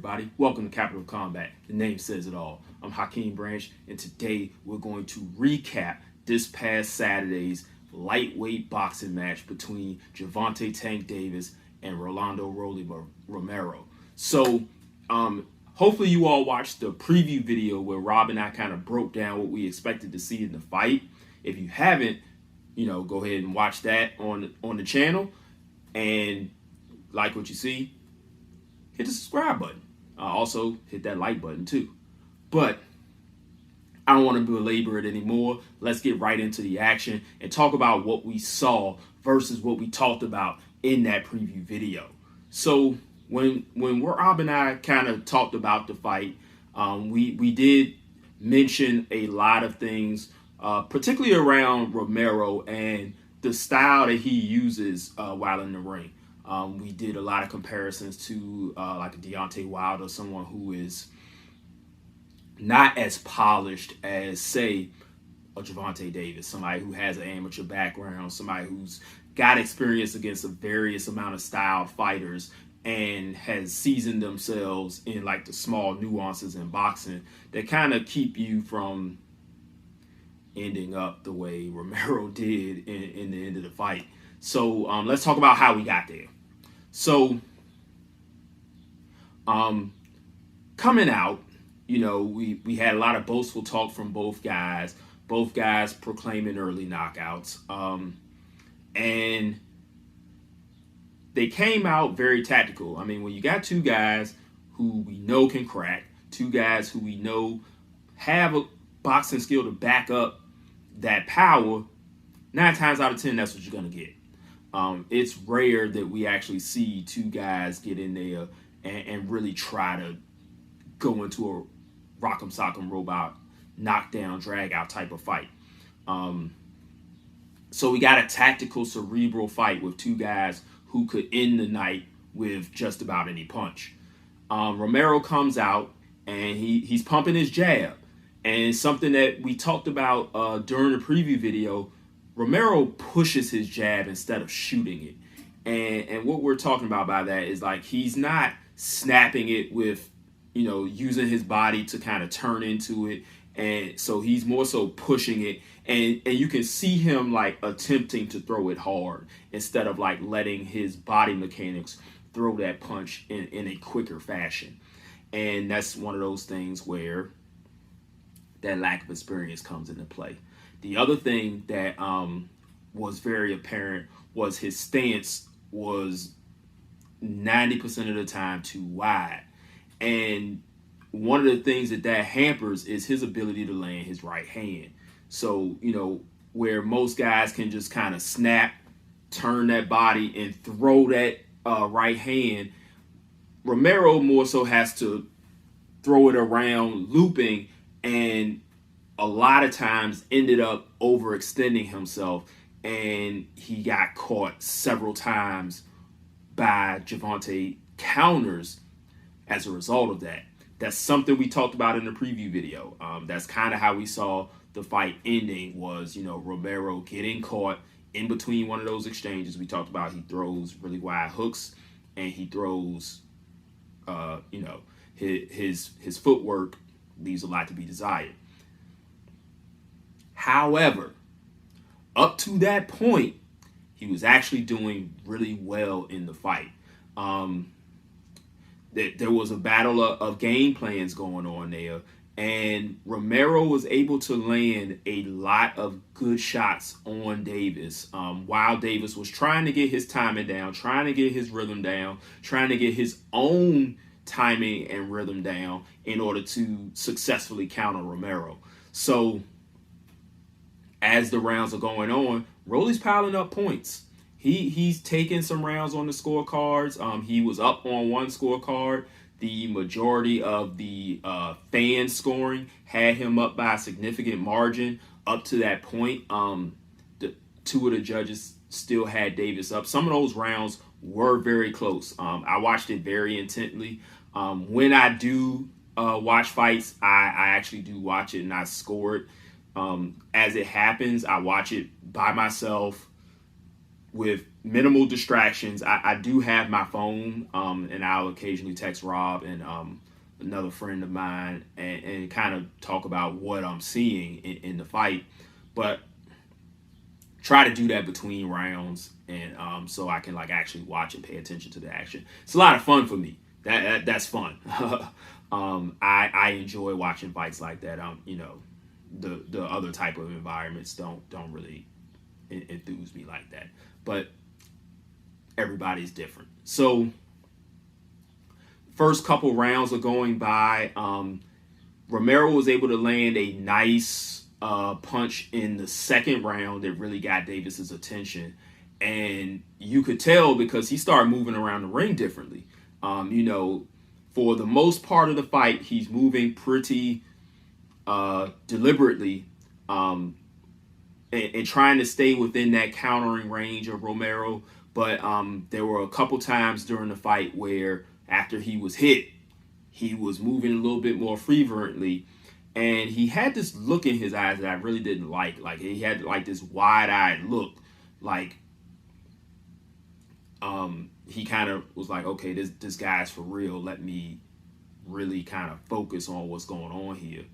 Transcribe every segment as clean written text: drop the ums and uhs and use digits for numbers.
everybody? Welcome to Capital Combat. The name says it all. I'm Hakeem Branch, and today we're going to recap this past Saturday's lightweight boxing match between Gervonta Tank Davis and Rolando Romero. So, hopefully you all watched the preview video where Rob and I kind of broke down what we expected to see in the fight. If you haven't, go ahead and watch that on the channel, and like what you see, hit the subscribe button. Also, hit that like button too. But I don't want to belabor it anymore. Let's get right into the action and talk about what we saw versus what we talked about in that preview video. So when Rob and I kind of talked about the fight, we did mention a lot of things, particularly around Romero and the style that he uses while in the ring. We did a lot of comparisons to like a Deontay Wilder, someone who is not as polished as, say, a Gervonta Davis, somebody who has an amateur background, somebody who's got experience against a various amount of styled fighters and has seasoned themselves in like the small nuances in boxing that kind of keep you from ending up the way Romero did in the end of the fight. So let's talk about how we got there. So, coming out, we had a lot of boastful talk from both guys proclaiming early knockouts. And they came out very tactical. I mean, when you got two guys who we know can crack, two guys who we know have a boxing skill to back up that power, 9 times out of 10, that's what you're going to get. It's rare that we actually see two guys get in there and really try to go into a rock'em sock'em robot, knockdown, drag out type of fight. So we got a tactical, cerebral fight with two guys who could end the night with just about any punch. Romero comes out and he's pumping his jab. And something that we talked about during the preview video, Romero pushes his jab instead of shooting it. And what we're talking about by that is like he's not snapping it with, using his body to kind of turn into it. And so he's more so pushing it. And you can see him like attempting to throw it hard instead of like letting his body mechanics throw that punch in a quicker fashion. And that's one of those things where that lack of experience comes into play. The other thing that was very apparent was his stance was 90% of the time too wide. And one of the things that hampers is his ability to land his right hand. So, where most guys can just kind of snap, turn that body, and throw that right hand, Romero more so has to throw it around looping, and a lot of times ended up overextending himself, and he got caught several times by Gervonta counters as a result of that. That's something we talked about in the preview video. That's kind of how we saw the fight ending was, Romero getting caught in between one of those exchanges we talked about. He throws really wide hooks, and he throws, his footwork leaves a lot to be desired. However, up to that point, he was actually doing really well in the fight. There was a battle of game plans going on there, and Romero was able to land a lot of good shots on Davis while Davis was trying to get his timing down, trying to get his rhythm down, trying to get his own timing and rhythm down in order to successfully counter Romero. So as the rounds are going on, Rolly's piling up points. He's taking some rounds on the scorecards. He was up on one scorecard. The majority of the fan scoring had him up by a significant margin up to that point. Two of the judges still had Davis up. Some of those rounds were very close. I watched it very intently. When I do watch fights, I actually do watch it and I score it. As it happens, I watch it by myself with minimal distractions. I do have my phone, and I'll occasionally text Rob and another friend of mine and kind of talk about what I'm seeing in the fight. But try to do that between rounds, and so I can like actually watch and pay attention to the action. It's a lot of fun for me. That's fun. I enjoy watching fights like that. The other type of environments don't really enthuse me like that. But everybody's different. So first couple rounds are going by. Romero was able to land a nice punch in the second round that really got Davis's attention, and you could tell because he started moving around the ring differently. For the most part of the fight, he's moving pretty deliberately, and trying to stay within that countering range of Romero. But there were a couple times during the fight where after he was hit, he was moving a little bit more frequently, and he had this look in his eyes that I really didn't like. Like he had like this wide-eyed look, like he kind of was like, okay, this guy's for real. Let me really kind of focus on what's going on here.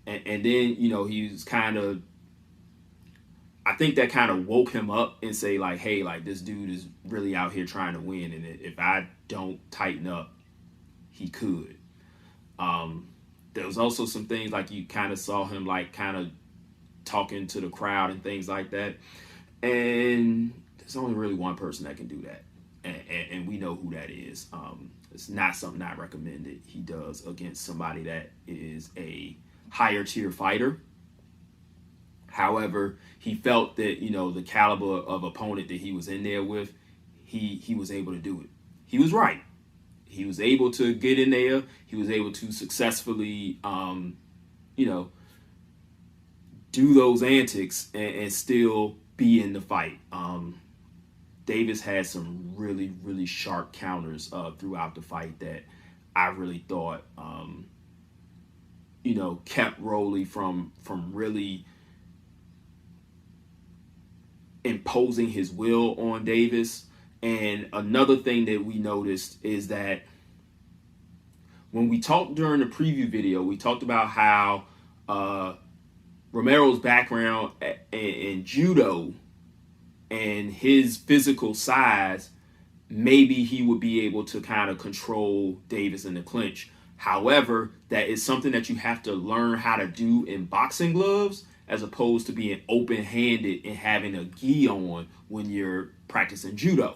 And then he was kind of, I think that kind of woke him up and say like, hey, like this dude is really out here trying to win, and if I don't tighten up, he could. There was also some things like you kind of saw him like kind of talking to the crowd and things like that. And there's only really one person that can do that, and we know who that is. It's not something I recommended he does against somebody that is a higher tier fighter. However, he felt that the caliber of opponent that he was in there with, he was able to do it. He was right. He was able to get in there. He was able to successfully, do those antics and still be in the fight. Davis had some really, really sharp counters throughout the fight that I really thought, kept Rolly from really imposing his will on Davis. And another thing that we noticed is that when we talked during the preview video, we talked about how Romero's background in judo and his physical size, maybe he would be able to kind of control Davis in the clinch. However, that is something that you have to learn how to do in boxing gloves, as opposed to being open-handed and having a gi on when you're practicing judo.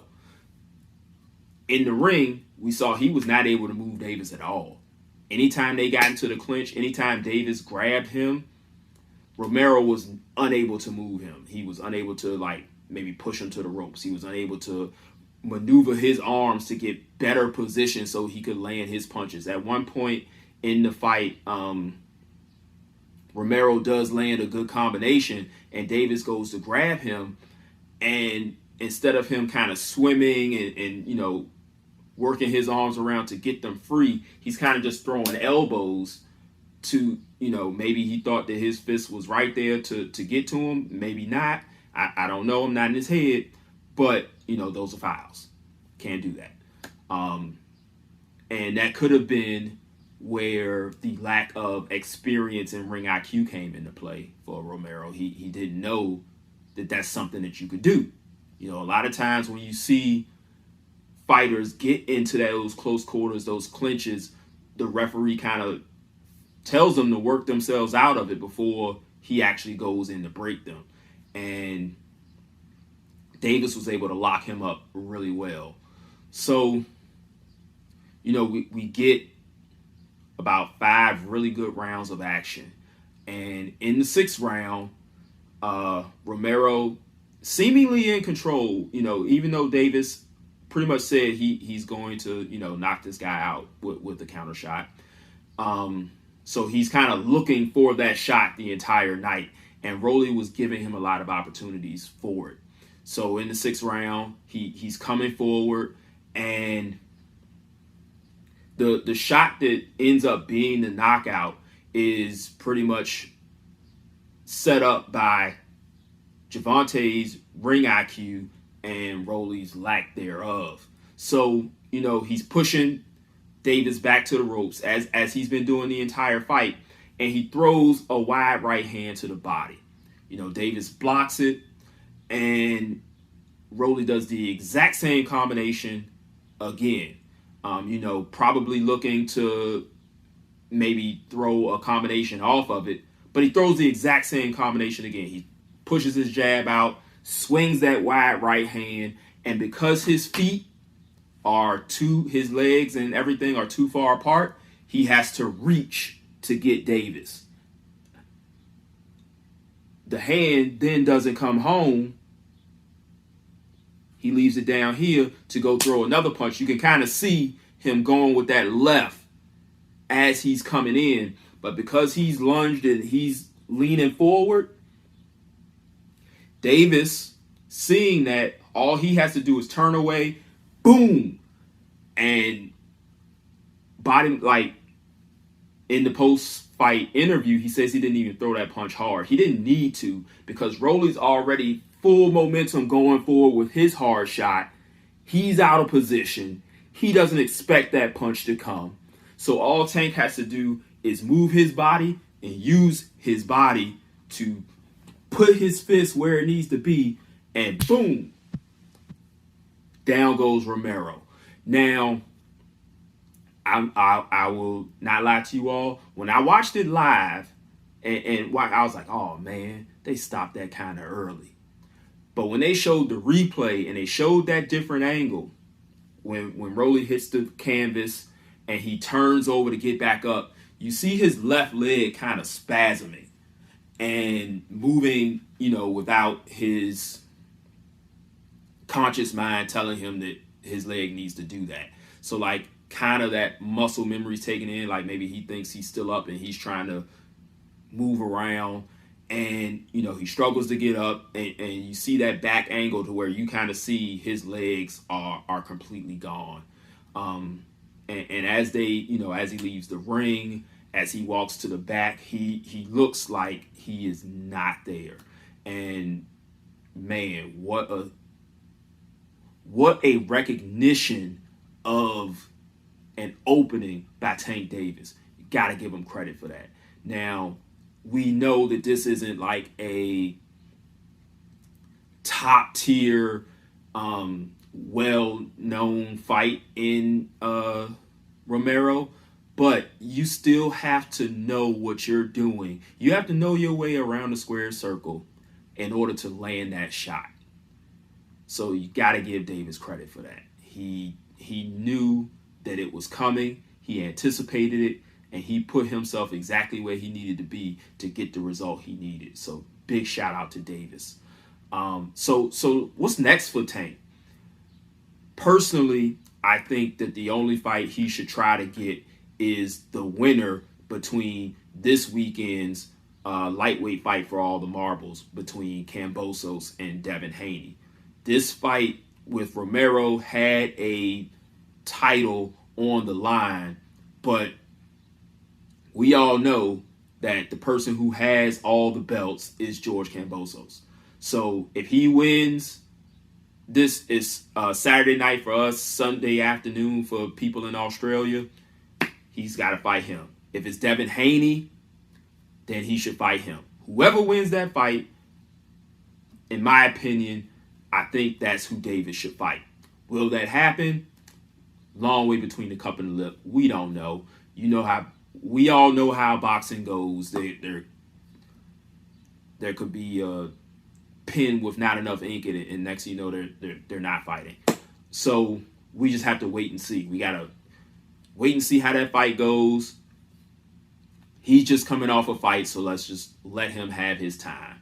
In the ring, we saw he was not able to move Davis at all. Anytime they got into the clinch, anytime Davis grabbed him, Romero was unable to move him. He was unable to like maybe push him to the ropes. He was unable to maneuver his arms to get better position so he could land his punches. At one point in the fight, Romero does land a good combination, and Davis goes to grab him, and instead of him kind of swimming and working his arms around to get them free, he's kind of just throwing elbows to, maybe he thought that his fist was right there to get to him. Maybe not. I don't know. I'm not in his head. But, those are fouls. Can't do that. And that could have been where the lack of experience and ring IQ came into play for Romero. He didn't know that that's something that you could do. A lot of times when you see fighters get into those close quarters, those clinches, the referee kind of tells them to work themselves out of it before he actually goes in to break them. And Davis was able to lock him up really well. So, we get about 5 really good rounds of action. And in the 6th round, Romero seemingly in control, even though Davis pretty much said he's going to, knock this guy out with the counter shot. So he's kind of looking for that shot the entire night. And Rolly was giving him a lot of opportunities for it. So in the 6th round, he's coming forward, and the shot that ends up being the knockout is pretty much set up by Javante's ring IQ and Rolly's lack thereof. So, he's pushing Davis back to the ropes as he's been doing the entire fight, and he throws a wide right hand to the body. Davis blocks it, and Rolly does the exact same combination again. Probably looking to maybe throw a combination off of it, but he throws the exact same combination again. He pushes his jab out, swings that wide right hand, and because his feet his legs and everything are too far apart, he has to reach to get Davis. The hand then doesn't come home. He leaves it down here to go throw another punch. You can kind of see him going with that left as he's coming in. But because he's lunged and he's leaning forward, Davis, seeing that, all he has to do is turn away, boom, and body, like in the post-fight interview, he says he didn't even throw that punch hard. He didn't need to, because Rolly's already full momentum going forward with his hard shot. He's out of position. He doesn't expect that punch to come. So all Tank has to do is move his body and use his body to put his fist where it needs to be, and boom, down goes Romero. Now, I will not lie to you all. When I watched it live, and I was like, oh man, they stopped that kind of early. But when they showed the replay and they showed that different angle, when Rolly hits the canvas and he turns over to get back up, you see his left leg kind of spasming and moving, without his conscious mind telling him that his leg needs to do that. So like kind of that muscle memory's taken in, like maybe he thinks he's still up and he's trying to move around, and he struggles to get up, and you see that back angle to where you kind of see his legs are completely gone. And as they, as he leaves the ring, as he walks to the back, he looks like he is not there. And man, what a recognition of an opening by Tank Davis. You got to give him credit for that. Now, we know that this isn't like a top tier, well-known fight in Romero, but you still have to know what you're doing. You have to know your way around the square circle in order to land that shot. So you got to give Davis credit for that. He knew that it was coming. He anticipated it, and he put himself exactly where he needed to be to get the result he needed. So big shout out to Davis. So what's next for Tank? Personally, I think that the only fight he should try to get is the winner between this weekend's lightweight fight for all the marbles between Kambosos and Devin Haney. This fight with Romero had a title on the line, but we all know that the person who has all the belts is George Kambosos. So if he wins, this is Saturday night for us, Sunday afternoon for people in Australia, he's got to fight him. If it's Devin Haney, then he should fight him. Whoever wins that fight, in my opinion, I think that's who Davis should fight. Will that happen? Long way between the cup and the lip. We don't know. We all know how boxing goes. There could be a pen with not enough ink in it, and next thing you know, they're not fighting. So we just have to wait and see. We gotta wait and see how that fight goes. He's just coming off a fight, so let's just let him have his time.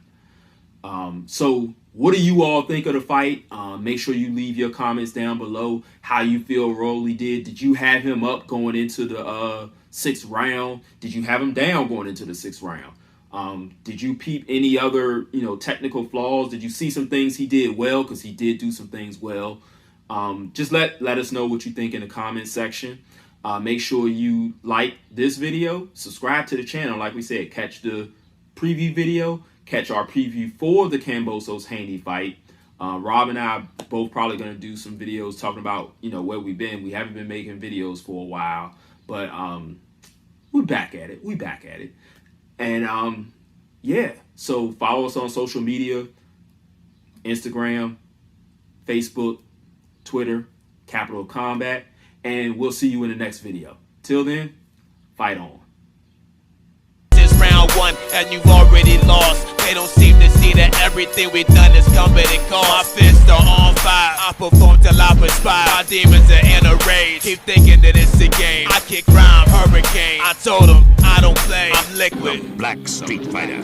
So what do you all think of the fight? Make sure you leave your comments down below. How you feel Rolly did. Did you have him up going into the sixth round? Did you have him down going into the sixth round? Did you peep any other, technical flaws? Did you see some things he did well? Because he did do some things well. Just let us know what you think in the comment section. Make sure you like this video, subscribe to the channel. Like we said, catch the preview video, catch our preview for the Kambosos Haney fight. Rob and I both probably going to do some videos talking about, where we've been. We haven't been making videos for a while, but we're back at it. And yeah, so follow us on social media, Instagram, Facebook, Twitter, Capital Combat, and we'll see you in the next video. Till then, fight on. This round one, and you've already lost. They don't seem to see that everything we've done is coming and cost. My fists are on fire. I perform till I perspire. My demons are in a rage. Keep thinking that it's a game. I kick crime, hurricane. I told them I don't play. I'm liquid. Black Street Fighter.